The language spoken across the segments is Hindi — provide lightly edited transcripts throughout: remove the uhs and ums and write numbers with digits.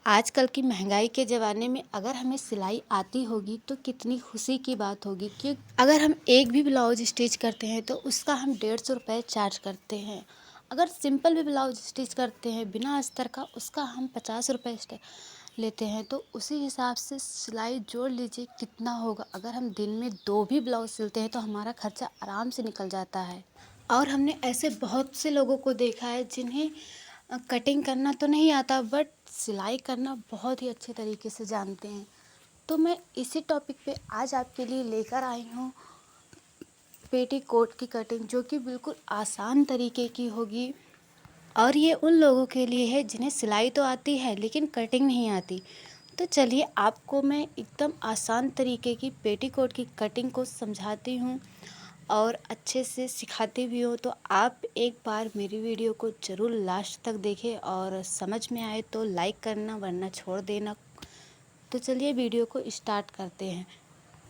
आजकल की महंगाई के ज़माने में अगर हमें सिलाई आती होगी तो कितनी खुशी की बात होगी कि अगर हम एक भी ब्लाउज स्टिच करते हैं तो उसका हम 150 रुपये चार्ज करते हैं। अगर सिंपल भी ब्लाउज स्टिच करते हैं बिना अस्तर का उसका हम 50 रुपये लेते हैं। तो उसी हिसाब से सिलाई जोड़ लीजिए कितना होगा। अगर हम दिन में 2 भी ब्लाउज सिलते हैं तो हमारा खर्चा आराम से निकल जाता है। और हमने ऐसे बहुत से लोगों को देखा है जिन्हें कटिंग करना तो नहीं आता बट सिलाई करना बहुत ही अच्छे तरीके से जानते हैं। तो मैं इसी टॉपिक पे आज आपके लिए लेकर आई हूँ पेटीकोट की कटिंग, जो कि बिल्कुल आसान तरीके की होगी। और ये उन लोगों के लिए है जिन्हें सिलाई तो आती है लेकिन कटिंग नहीं आती। तो चलिए आपको मैं एकदम आसान तरीके की पेटीकोट की कटिंग को समझाती हूँ और अच्छे से सिखाती भी हूँ। तो आप एक बार मेरी वीडियो को ज़रूर लास्ट तक देखें और समझ में आए तो लाइक करना वरना छोड़ देना। तो चलिए वीडियो को स्टार्ट करते हैं।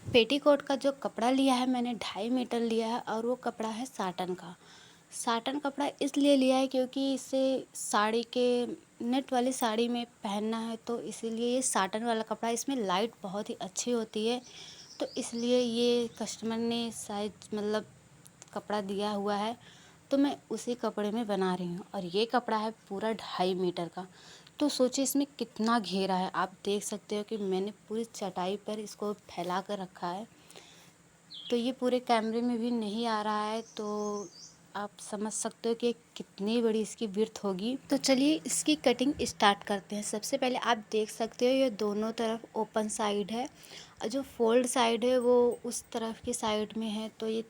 पेटीकोट का जो कपड़ा लिया है मैंने 2.5 मीटर लिया है और वो कपड़ा है साटन का। साटन कपड़ा इसलिए लिया है क्योंकि इसे साड़ी के नेट वाली साड़ी में पहनना है, तो इसीलिए ये साटन वाला कपड़ा, इसमें लाइट बहुत ही अच्छी होती है। तो इसलिए ये कस्टमर ने साइज मतलब कपड़ा दिया हुआ है तो मैं उसी कपड़े में बना रही हूँ। और ये कपड़ा है पूरा 2.5 मीटर का। तो सोचिए इसमें कितना घेरा है। आप देख सकते हो कि मैंने पूरी चटाई पर इसको फैला कर रखा है। तो ये पूरे कैमरे में भी नहीं आ रहा है, तो आप समझ सकते हो कि कितनी बड़ी इसकी विड्थ होगी। तो चलिए इसकी कटिंग स्टार्ट करते हैं। सबसे पहले आप देख सकते हो ये दोनों तरफ ओपन साइड है और जो फोल्ड साइड है वो उस तरफ की साइड में है। तो ये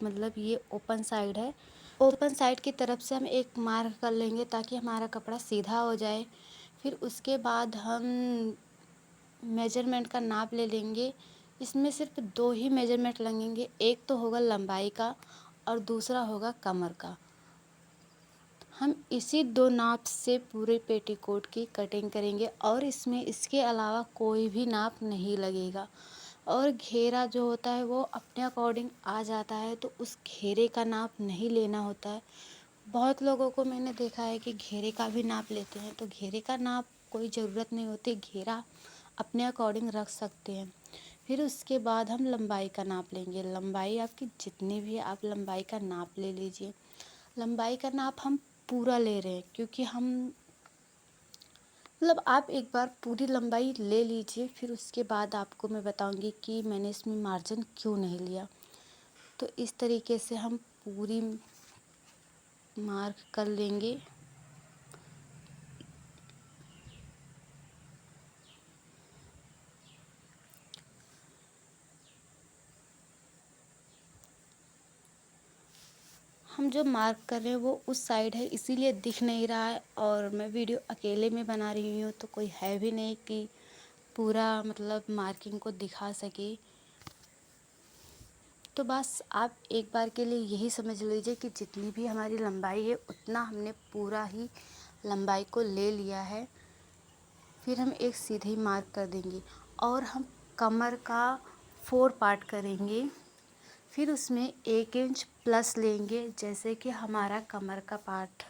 मतलब ये ओपन साइड है। ओपन साइड की तरफ से हम एक मार्क कर लेंगे ताकि हमारा कपड़ा सीधा हो जाए। फिर उसके बाद हम मेजरमेंट का नाप ले लेंगे। इसमें सिर्फ 2 ही मेजरमेंट लगेंगे, एक तो होगा लंबाई का और दूसरा होगा कमर का। हम इसी 2 नाप से पूरे पेटीकोट की कटिंग करेंगे और इसमें इसके अलावा कोई भी नाप नहीं लगेगा। और घेरा जो होता है वो अपने अकॉर्डिंग आ जाता है, तो उस घेरे का नाप नहीं लेना होता है। बहुत लोगों को मैंने देखा है कि घेरे का भी नाप लेते हैं, तो घेरे का नाप कोई ज़रूरत नहीं होती, घेरा अपने अकॉर्डिंग रख सकते हैं। फिर उसके बाद हम लंबाई का नाप लेंगे। लंबाई आपकी जितनी भी है आप लंबाई का नाप ले लीजिए। लंबाई का नाप हम पूरा ले रहे हैं क्योंकि हम मतलब आप एक बार पूरी लंबाई ले लीजिए, फिर उसके बाद आपको मैं बताऊंगी कि मैंने इसमें मार्जिन क्यों नहीं लिया। तो इस तरीके से हम पूरी मार्क कर लेंगे। हम जो मार्क कर रहे हैं वो उस साइड है इसीलिए दिख नहीं रहा है, और मैं वीडियो अकेले में बना रही हूँ तो कोई है भी नहीं कि पूरा मतलब मार्किंग को दिखा सके। तो बस आप एक बार के लिए यही समझ लीजिए कि जितनी भी हमारी लंबाई है उतना हमने पूरा ही लंबाई को ले लिया है। फिर हम एक सीधी मार्क कर देंगे और हम कमर का 4 पार्ट करेंगे। फिर उसमें 1 इंच प्लस लेंगे। जैसे कि हमारा कमर का पार्ट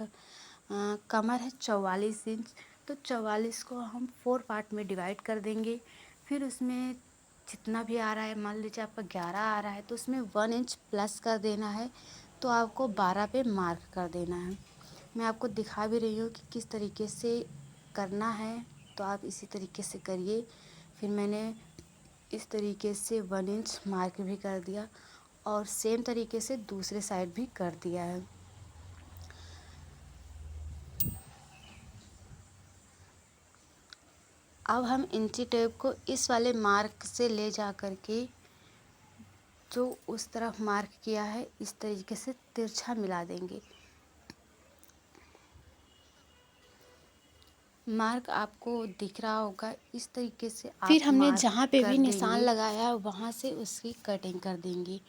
कमर है 44 इंच, तो 44 को हम 4 पार्ट में डिवाइड कर देंगे। फिर उसमें जितना भी आ रहा है, मान लीजिए आपका 11 आ रहा है तो उसमें 1 इंच प्लस कर देना है, तो आपको 12 पे मार्क कर देना है। मैं आपको दिखा भी रही हूँ कि किस तरीके से करना है, तो आप इसी तरीके से करिए। फिर मैंने इस तरीके से 1 इंच मार्क भी कर दिया और सेम तरीके से दूसरे साइड भी कर दिया है। अब हम इंची टेप को इस वाले मार्क से ले जा कर के जो उस तरफ मार्क किया है इस तरीके से तिरछा मिला देंगे। मार्क आपको दिख रहा होगा, इस तरीके से आप फिर हमने जहाँ पे भी निशान लगाया है वहाँ से उसकी कटिंग कर देंगे।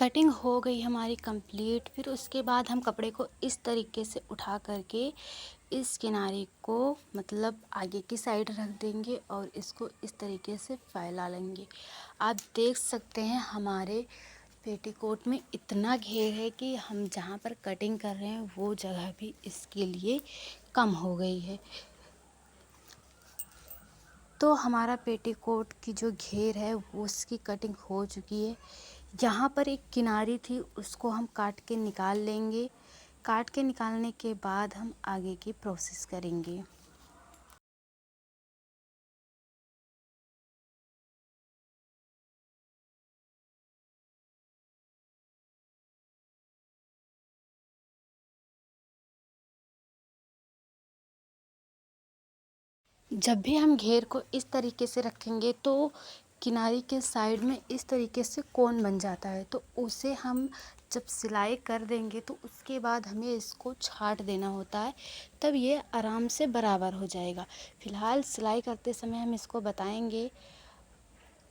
कटिंग हो गई हमारी कंप्लीट। फिर उसके बाद हम कपड़े को इस तरीके से उठा करके इस किनारे को मतलब आगे की साइड रख देंगे और इसको इस तरीके से फैला लेंगे। आप देख सकते हैं हमारे पेटीकोट में इतना घेर है कि हम जहाँ पर कटिंग कर रहे हैं वो जगह भी इसके लिए कम हो गई है। तो हमारा पेटीकोट की जो घेर है वो उसकी कटिंग हो चुकी है। यहाँ पर एक किनारी थी उसको हम काट के निकाल लेंगे। काट के निकालने के बाद हम आगे की प्रोसेस करेंगे। जब भी हम घेर को इस तरीके से रखेंगे तो किनारी के साइड में इस तरीके से कोन बन जाता है, तो उसे हम जब सिलाई कर देंगे तो उसके बाद हमें इसको छाट देना होता है, तब ये आराम से बराबर हो जाएगा। फ़िलहाल सिलाई करते समय हम इसको बताएंगे।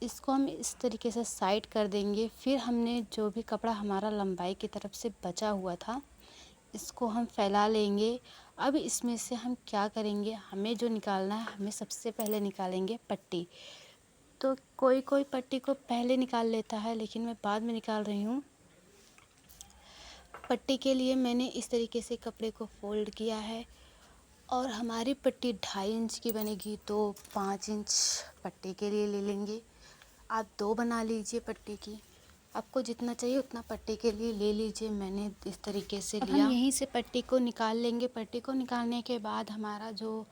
इसको हम इस तरीके से साइड कर देंगे। फिर हमने जो भी कपड़ा हमारा लंबाई की तरफ से बचा हुआ था इसको हम फैला लेंगे। अब इसमें से हम क्या करेंगे, हमें जो निकालना है हमें सबसे पहले निकालेंगे पट्टी। तो कोई कोई पट्टी को पहले निकाल लेता है लेकिन मैं बाद में निकाल रही हूँ। पट्टी के लिए मैंने इस तरीके से कपड़े को फोल्ड किया है और हमारी पट्टी 2.5 इंच की बनेगी तो 5 इंच पट्टी के लिए ले लेंगे। आप 2 बना लीजिए पट्टी की, आपको जितना चाहिए उतना पट्टी के लिए ले लीजिए। मैंने इस तरीके से लिया। हम यहीं से पट्टी को निकाल लेंगे। पट्टी को निकालने के बाद हमारा जो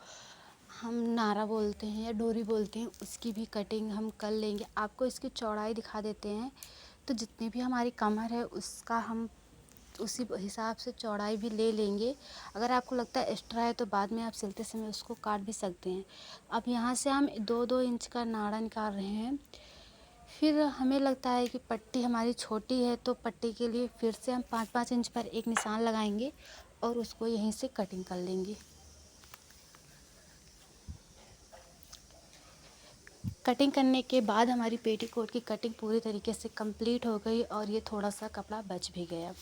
हम नारा बोलते हैं या डोरी बोलते हैं उसकी भी कटिंग हम कर लेंगे। आपको इसकी चौड़ाई दिखा देते हैं। तो जितनी भी हमारी कमर है उसका हम उसी हिसाब से चौड़ाई भी ले लेंगे। अगर आपको लगता है एक्स्ट्रा है तो बाद में आप सिलते समय उसको काट भी सकते हैं। अब यहाँ से हम 2-2 इंच का नाड़ा निकाल रहे हैं। फिर हमें लगता है कि पट्टी हमारी छोटी है तो पट्टी के लिए फिर से हम 5-5 इंच पर एक निशान लगाएंगे और उसको यहीं से कटिंग कर लेंगे। कटिंग करने के बाद हमारी पेटीकोट की कटिंग पूरी तरीके से कंप्लीट हो गई और ये थोड़ा सा कपड़ा बच भी गया।